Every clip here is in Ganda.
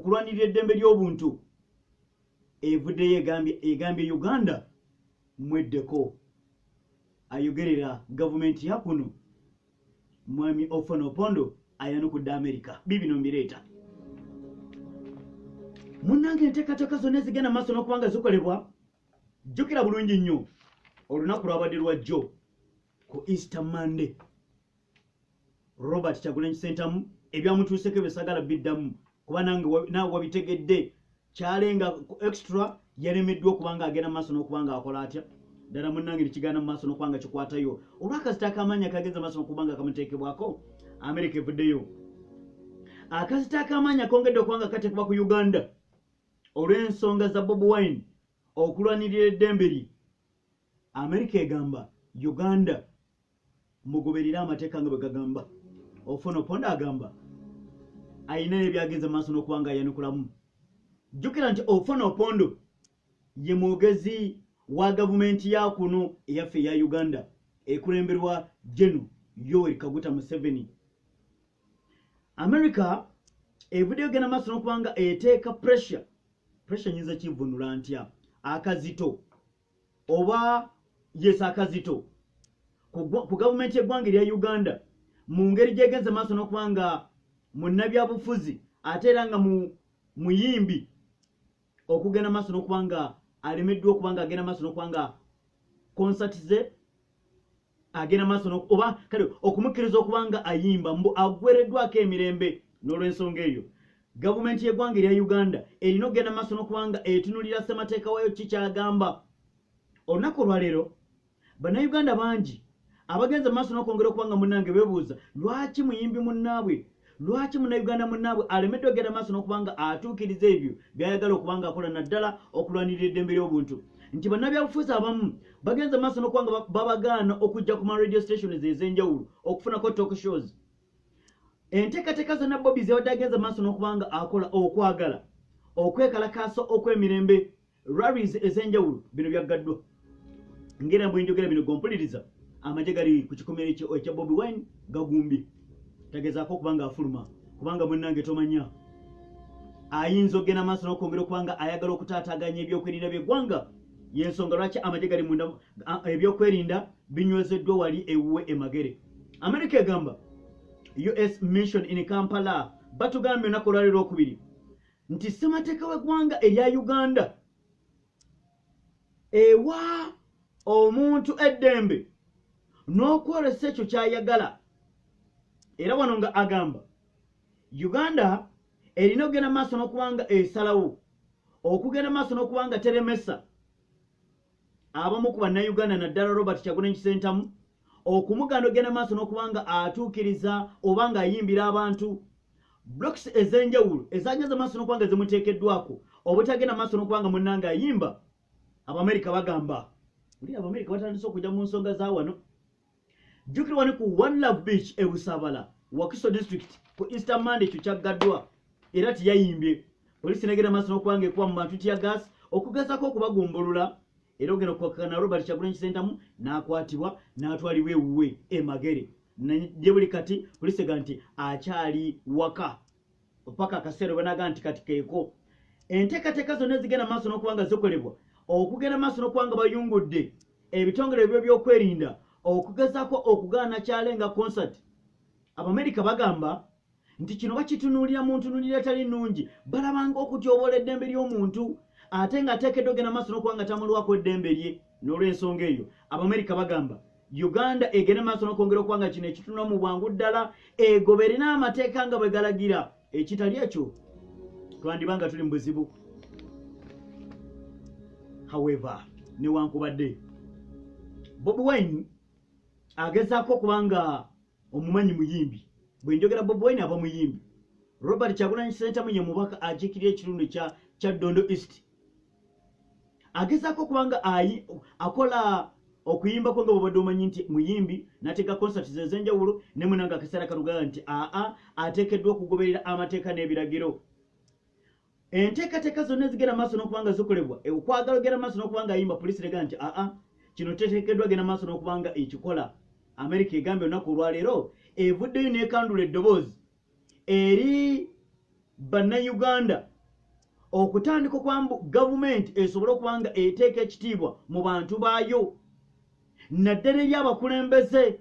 okulwanirira eddembe ly'obuntu evuddeyo egambye Uganda mweddeko ayogerera gavumenti ya kuno mwami Ofono Opondo ayanukudde Amerika bibino mbireeta munnange enteekateeka zonna ezigenda maaso n'okubanga zikolebwa jjukira bulungi nnyo olunaku lwabadde lwajjo ku Easter Monday Robert Kyagulanyi Ssentamu ebyamutuuseko ebisagala biddamu kuba naawe wabitegedde kyalenga extra yalemeddwa okubanga agenda maaso n'okubanga akola atya ddala munnange tekigenda mu maaso n'okubanga kikwatayo olw'akazita ak'amaanyi akagenza maaso n'okubanga kamuteekebwako Amerika evuddeyo akazita ak'amaanyi akongedde okubanga kateekebwa ku Uganda olw'ensonga za Bobi Wine okulwanirira eddembe lye Amerika egamba Uganda mugoberera amateeka nga bwe gagamba Ofono Opondo agamba ayina ebyagenze maaso n'okubanga ayanukulamu jjukira nti Ofono Opondo ye mwogezi wa gavumenti ya kuno eyaffe eya Uganda ekulemberwa General Yoweri Kaguta Museveni Amerika evuddeyo genda maaso n'okubanga eteeka pressure nyinza kivunula ntya akazito oba yes akazito ku gavumenti y'eggwanga erya Uganda mu ngeri gyegenze maaso n'okubanga munnabyabufuzi ate era nga muyimbi okugenda maaso n'okubanga alemeddwa okubanga agenda maaso n'okubanga konsati ze agenda maaso oba kale okumukkiriza okubanga ayimba aggwereddwako emirembe n'olw'ensonga eyo gavumenti y'eggwanga erya Uganda erina okugenda maaso n'okubanga etunulira ssemateeka waayo kikyagamba olunaku olwaleero bannayuganda bangi abagenze maaso n'okwongera okubanga munnange beebuuza lwaki muyimbi munnaabwe lwaki munnayuganda munnaabwe alemeddwa okugenda maaso n'okubanga atuukiriza ebyo byayagala okubanga akola naddala okulwanirira eddembe ly'obuntu nti bannabyabufuzi abamu bagenze maaso n'okubanga babagaana okujja ku ma radio stations ez'enjawulo okufunako talk shows enteekateeka zonna Bobi zebadde agenze maaso n'okubanga akola okwagala okwekalakaasa okw'emirembe rallies ez'enjawulo bino byaggaddwa ngera bwe njogera bino gompuliriza amagye gali ku kikomere ekya Bobi Wine gagumbye tagezaako okubanga afuluma kubanga munnange tomanya ayinza okugenda maaso n'okwongera okubanga ayagala okutaataaganya ebyokwerinda by'eggwanga yensonga lwaki amagye gali munda ebyokwerinda binywezeddwa wali ewuwe emagere Amerika egamba US mission in Kampala batugambye olunaku olwaleero okubiri nti ssemateeka w'eggwanga erya Uganda ewa omuntu eddembe n'okwolesa ekyo kyayagala era wano nga agamba Uganda erina okugenda maaso n'okubanga esalawo okugenda maaso n'okubanga teremesa abamu ku bannayuganda naddala Robert Kyagulanyi Ssentamu okumuganda okugenda maaso n'okubanga atuukiriza oba nga ayimbira abantu blocks ez'enjawulo ezagenda maaso n'okubanga zimuteekeddwako obutagenda maaso n'okubanga munnange ayimba Abamerika bagamba uli Abamerika batandise okujja mu nsonga za wano jjukira wano ku One Love Beach e Busabala Wakiso District ku Easter Monday ekyo kyaggaddwa era tiyayimbye polisi negenda maaso n'okubanga ekuba mu bantu tya gas okugezaako okubagumbulula era ogenda okukwakana Robert Kyagulanyi Ssentamu n'akwatibwa n'atwalibwa ewuwe emagere gye buli kati polisi ega nti akyali waka paka akaseera banaga nti kati keeko enteekateeka zonna ezigenda maaso n'okubanga zikolebwa okugenda maaso n'okubanga bayungudde ebitongole ebyo by'okwerinda okugezaako okugaana kyalenga concert Abamerika bagamba nti kino bakitunuulira mu ntunuulira etali nnungi balabanga okutyoboola eddembe ly'omuntu ate ng'ateekeddwa ogenda maaso n'okubanga tamulwako eddembe lye n'olw'ensonga eyo Abamerika bagamba Uganda egenda maaso n'okwongera okubanga kino ekitunula mu bwangu ddala egobere n'amateeka nga bwe galagira ekitali ekyo twandibanga tuli mu buzibu however newankubadde Bobi Wine agezaako okubanga omumanyi muyimbi bwe njogera Bobi Wine aba muyimbi Robert Kyagulanyi Ssentamu ye mubaka ajiikirira ekitundu kya Dondo East agezaako okubanga akola okuyimbako nga bwebadde omanyi nti muyimbi n'ateeka concert ez'enjawulo ne munanga akaseera kalugaga nti ateekeddwa okugoberera amateeka n'ebiragiro enteekateeka zonna ezigenda maaso n'okubanga zikolebwa okwagala ogenda maaso n'okubanga ayimba polisi lega nti kino teteekeddwa genda maaso n'okubanga ekikola Amerika egambye olunaku olwaleero evuddeyo n'ekandula eddoboozi eri bannayuganda okutandika kwambu gavumenti esobola okubanga eteeka ekitiibwa mu bantu baayo naddala eri abakulembeze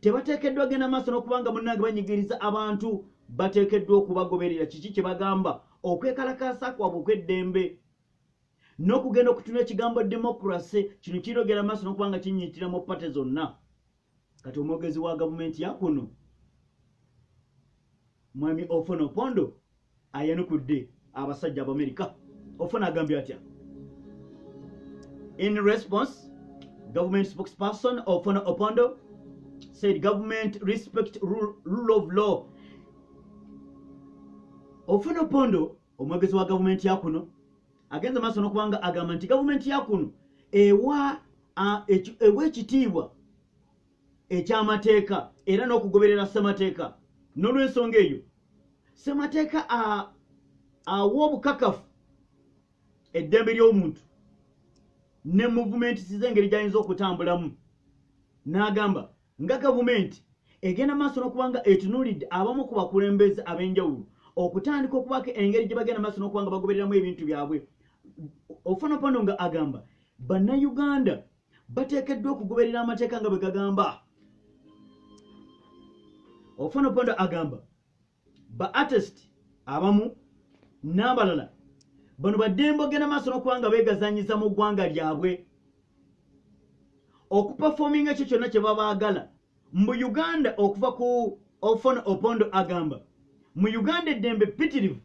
tebateekeddwa genda maaso n'okubanga munnange banyigiriza abantu bateekeddwa okubagoberera kiki kye bagamba okwekalakaasa kwabwe okw'eddembe n'okugenda okutunula ekigambo demokrasi kino kirogera maaso n'okubanga kinyiitira mu pate zonna kati omwogezi wa gavumenti yakuno mwami Ofuna Opondo ayanukudde abasajja Amerika. Ofuna agambye atya? In response, government spokesperson Ofuna Opondo said government respect rule of law. Ofuna Opondo omwogezi wa gavumenti yakuno agenza maaso n'okubanga agamba nti gavumenti yakuno ewa ekitiibwa eky'amateeka era n'okugoberera ssemateeka. N'olw'ensonga eyo ssemateeka awa obukakafu eddembe ly'omuntu ne muvumenti z'engeri gy'ayinza okutambulamu. N'agamba nga gavumenti egenda maaso n'okubanga etunuulidde abamu ku bakulembeze ab'enjawulo okutandika okubaako engeri gye bagenda maaso n'okubanga bagobereramu ebintu byabwe. Ofuna Opondo nga agamba bannayuganda bateekeddwa okugoberera amateeka nga bwe gagamba. Ofuna Opondo agamba ba artist abamu n'abalala bano baddembe ogenda maaso n'okubanga beegazanyiza mu ggwanga lyabwe okuperforminga ekyo kyonna kye babaagala. Mu Uganda okuva ku Ofuna Opondo agamba mu Uganda eddembe ppitirivu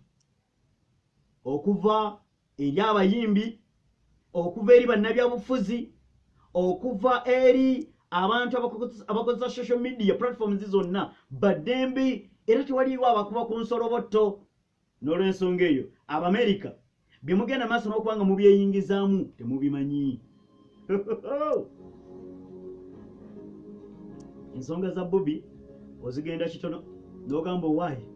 okuva eri abayimbi, okuva eri bannabyabufuzi, okuva eri abantu abakozesa social media platforms zonna baddembe era tewaliwo abakuba ku nsolobotto. N'olw'ensonga eyo Amerika bye mugenda maaso n'okubanga mubyeyingizaamu temubimanyi. Ensonga za Bobi ozigenda kitono n'ogamba owaayi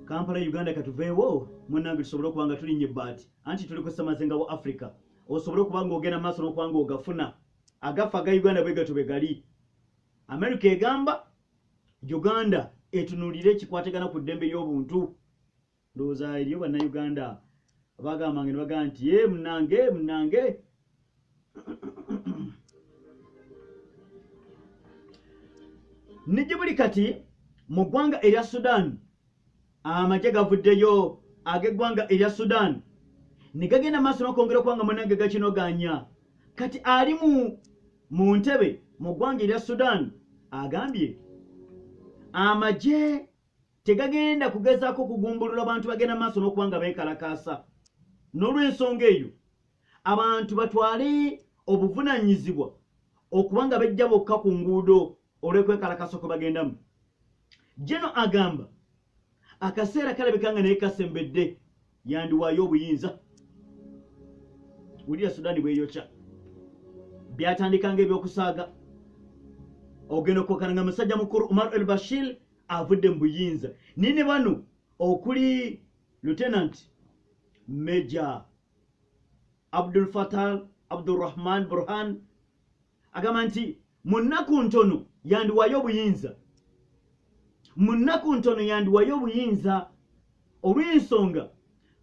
Kampala Uganda katuveewo munnange tusobole okubanga tulinnya ebbaati anti tuli ku ssemazenga wa Africa osobole okubanga ogenda maaso n'okubanga ogafuna agafa aga Uganda bwe gatyo bwe gali. Amerika egamba Uganda etunuulire ekikwatagana ku ddembe ly'obuntu. Ndowooza eriyo bannayuganda abagambanga ne bagamba nti ye munnange nijje buli kati mu ggwanga erya Sudan amagye gavuddeyo ag'eggwanga erya Sudan ne gagenda maaso n'okwongera okubanga munnange gakinoganya. Kati ali mu ntebe mu ggwanga erya Sudan agambye amagye tegagenda kugezaako kugumbulula abantu bagenda maaso n'okubanga beekalakaasa. N'olw'ensonga eyo abantu batwale obuvunaanyizibwa okubanga bejja bokka ku nguudo olw'okwekalakaasa kwe bagendamu. Jeno agamba akaseera kalabika nga naye kasembedde yandiwaayo obuyinza. Wulira Sudan bweyokya byatandikanga ebyokusaaga ogenda okwekana nga musajja mukulu Omar el-Bashir avudde mu buyinza nine bano okuli Lieutenant Major Abdul Fattah Abdurrahman Burhan agamba nti mu nnaku ntono yandiwaayo obuyinza, mu nnaku ntono yandiwaayo obuyinza olw'ensonga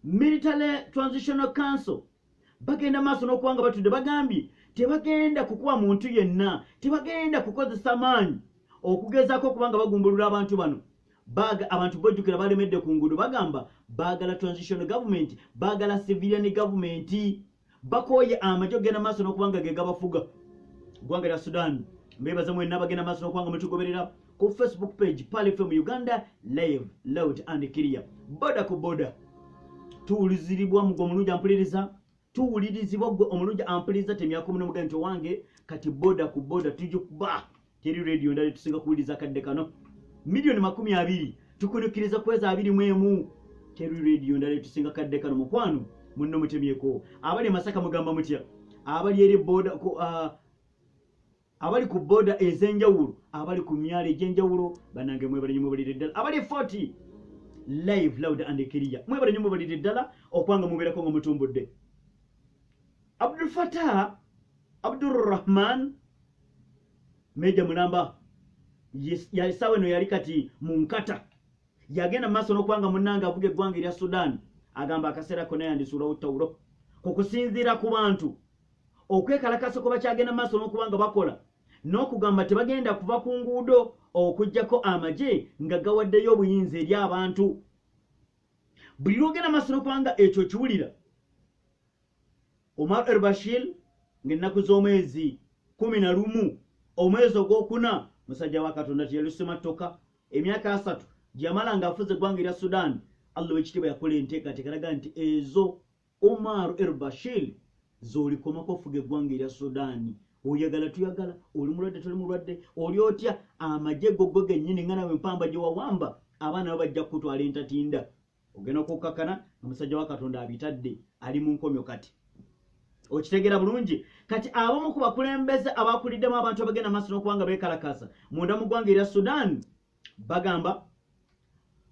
Military Transitional Council bagenda maaso n'okubanga batudde bagambye tebagenda kukuba muntu yenna, tebagenda kukozesa maanyi okugezaako okubanga bagumbulula abantu bano. Abantu bojjukira balemedde ku nguudo bagamba baagala transitional government, baagala civilian government, bakooye amagye ogenda maaso n'okubanga ge gabafuga ggwanga lya Sudan. Mbeebaza mwenna bagenda maaso n'okubanga mutugoberera ku Facebook page Pale FM Uganda live loud and clear. Boda ku boda tuwuliziribwa mu omulungi ampuliriza, tuwulirizibwa gwe omulungi ampuliriza temyakomu n'omuganda nti wange kati boda ku boda tujukuba teri radio ndali tusinga kuwuliriza kadde kano milioni 20 tukunukiriza kweza 21 teri radio ndali tusinga kadde kano mukwano munno mutemyeko abali Masaka mugamba mutya abali eri boda ku abali ku boda ezenjawulo abali ku myale ejenjawulo banange mwe bali nyumba ddala abali 40 live loud and clear mwe bali nyumba ddala okwanga mubeerako ngo mutumbudde. Abdul Fattah Abdurrahman Meja Mulamba yalisawe no yali kati mu nkata yagenda maaso n'okubanga munnanga avuga eggwanga erya Sudan agamba akaseera konna yandisuulawo ttawulo okusinziira ku bantu okwekalakasa kuba kyagenda maaso n'okubanga bakola n'okugamba tebagenda kuva ku nguudo okuggyako amagye nga gawaddeyo obuyinza eri abantu. Buli lwogenda maaso n'okubanga ekyo kiwulira Omar el-Bashir ng'ennaku z'omwezi 11 omwezi ogwokuna musajja wa Katonda teyalusema ttoka emyaka 3 gyamala ng'afuze eggwanga erya Sudan. Allah w'ekitiibwa yakola enteekateeka alaga nti ezo Omar el-Bashir z'olikomako ofuga eggwanga erya Sudan. Oyagala tuyagala, oli mulwadde toli mulwadde, oli otya amagye gogwe gennyini nga nawe empamba gye wawamba abaana bo bajja kutwala entatinda. Ogenda okukkakana omusajja wa Katonda abitadde ali mu nkomyo kati. Okitegeera bulungi kati abamu ku bakulembeze abakuliddemu abantu abagenda maaso n'okubanga beekalakasa munda mu ggwanga erya Sudan bagamba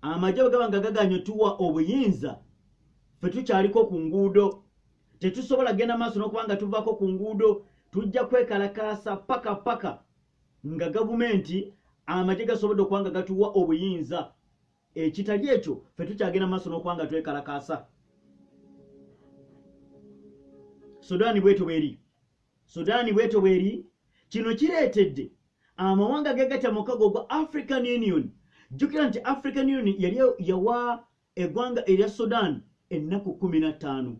amagye bwe gaba nga gaganye tuwa obuyinza ffe tukyaliko ku nguudo tetusobola genda maaso n'okubanga tuvaako ku nguudo tujja kwekalakasa paka nga gavumenti amagye gasobodde okubanga gatuwa obuyinza ekitali ekyo ffe tukyagenda maaso n'okubanga twekalakasa. Sudan bweto bweri kino kireetedde amawanga gegatya mu mukago gwa African Union. Jjukira nti African Union yali yawa eggwanga erya Sudan ennaku 15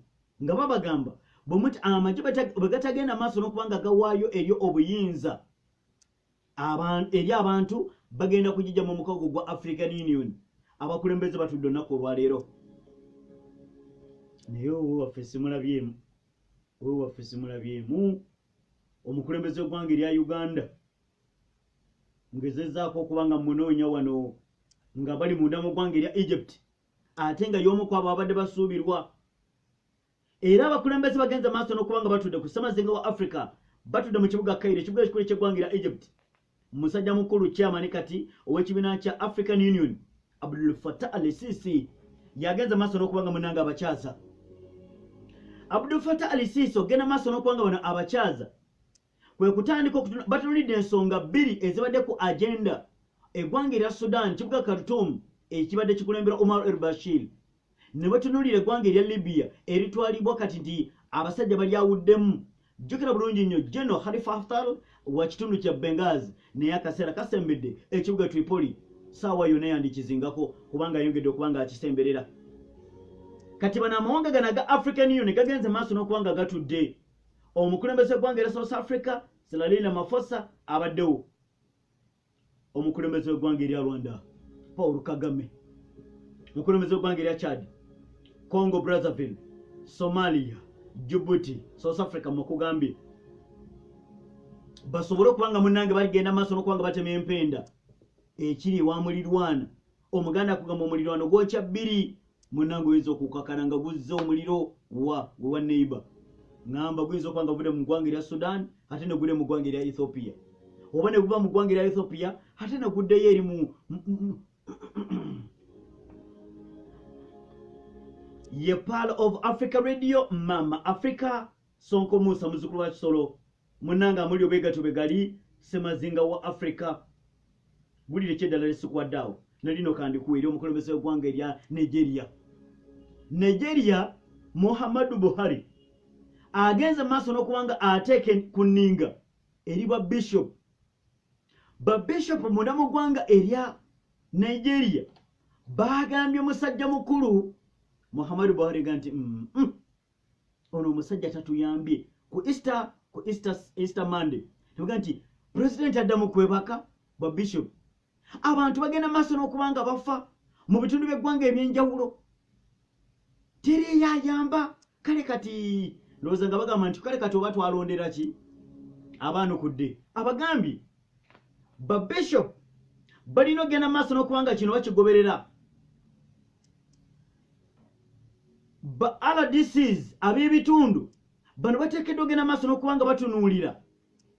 nga babagamba bwemuti amagye bwe gatagenda maaso n'okubanga gawaayo eryo obuyinza eri abantu bagenda kugijja mu mukago gwa African Union. Abakulembeze batudde olunaku olwaleero naye waffe simulabyemu omukulembeze w'eggwanga erya Uganda ngezezaako okubanga munoonya wano nga bali munda mu ggwanga erya Egypt ate nga y'omu ku abo abadde basuubirwa. Era abakulembeze bagenze maaso n'okubanga batudde ku ssemazinga wa Africa batudde mu kibuga Cairo ekibuga ekikulu ky'eggwanga erya Egypt. Musajja mukulu chairman kati ow'ekibiina kya African Union Abdul Fattah al-Sisi yagenze maaso n'okubanga munanga abakyaza. Abdul Fattah al-Sisi ogenda maaso n'okubanga bano abakyaza kwe kutandika batunulidde ensonga 2 ezibadde ku agenda eggwanga erya Sudan kibuga Khartoum ekibadde kikulembera Omar el-Bashir ne batunulira eggwanga erya Libya eritwalibwa kati nti abasajja bali awuddemu. Jjukira bulungi nnyo General Khalifa Haftar wa kitundu kya Benghazi naye akaseera kasembedde ekibuga Tripoli saawa yonna yandikizingako kubanga ayongedde okubanga akisemberera. Kati bano amawanga gano aga African Union gagenze maaso n'okubanga gatudde. Omukulembeze w'eggwanga erya South Africa Cyril Ramaphosa abaddewo. Omukulembeze w'eggwanga erya Rwanda Paul Kagame. Omukulembeze w'eggwanga erya Chad, Congo Brazzaville, Somalia, Djibouti, South Africa mukugambye basobole okubanga munnange bagenda maaso n'okubanga batema empenda ekiri wa mulirwana. Omuganda akugamba omulirwano gwokya 2 munnange oyinza okukakana nga guzze omuliro wa neighbor ngamba guyinza okubanga guvudde mu ggwanga erya Sudan ate ne gudde mu ggwanga erya Ethiopia oba ne guva mu ggwanga erya Ethiopia ate ne guddeyo eri mu ye Pearl of Africa Radio Mama Africa Sonko Musa muzukulu wa Kisolo munnange amuli obegatube semazinga wa Africa bulire kyeddala lisikwaddaawo nalino kandi kuweri omukulembeze w'eggwanga erya Nigeria Muhammadu Buhari agenze maaso n'okubanga ateeke ku nninga eri Bishop munda mu ggwanga erya Nigeria bagambye omusajja mukulu Muhammadu Buhari nti ono omusajja tatuyambye ku Easter Monday tuga nti President addamu kwebaka Bishop abantu bagenda maaso n'okubanga bafa mu bitundu by'eggwanga ebyenjawulo teri yayamba kale kati ndowooza nga bagamba nti kale kati oba twalondera ki abaanukudde abagambye Bishop balina ogenda maaso n'okubanga kino bakigoberera. RDCs ab'ebitundu bano bateekeddwa ogenda maaso n'okubanga batunuulira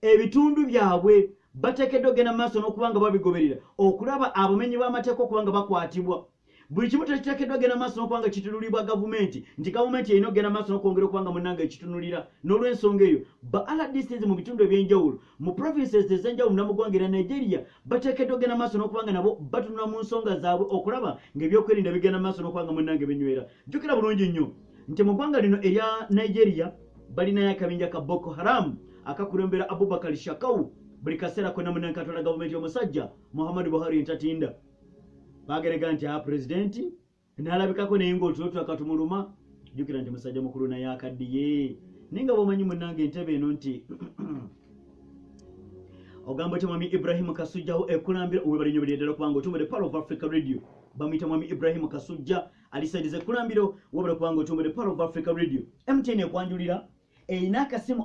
ebitundu byabwe bateekeddwa ogenda maaso n'okubanga babigoberera okulaba abamenyi b'amateeka okubanga bakwatibwa buli kimu tekiteekeddwa genda maaso n'okubanga kitunulibwa gavumenti nti gavumenti erina okugenda maaso n'okwongera okubanga munnange ekitunulira n'olw'ensonga eyo ba RDCs mu bitundu ebyenjawulo mu provinces ez'enjawulo namuggwanga era Nigeria bateekeddwa okugenda maaso n'okubanga nabo batunula mu nsonga zaabwe okulaba ng'ebyokwerinda bigenda maaso n'okubanga munnange binywera jjukira bulungi nnyo nti mu ggwanga lino erya Nigeria balinayo akabinja ka Boko Haram akakulembera Abubakar Shakau buli kaseera konna munnange katonda gavumenti y'omusajja Muhammadu Buhari entatinda bagerega nti pulezidenti n'alabikako naye ng'otulo akatumuluma jjukira nti musajja mukulu naye akaddiye naye nga bw'omanyi munnange entebe eno nti ogamba oti mwami Ibrahim Kasujjaho ekulambira webalinyoberera ddala kubanga otumbudde Power of Africa Radio bamuyita mwami Ibrahim Kasujja alisaidiza ekulambiro wabula kubanga otumbudde Power of Africa Radio MTN ekwanjulira erina akasimu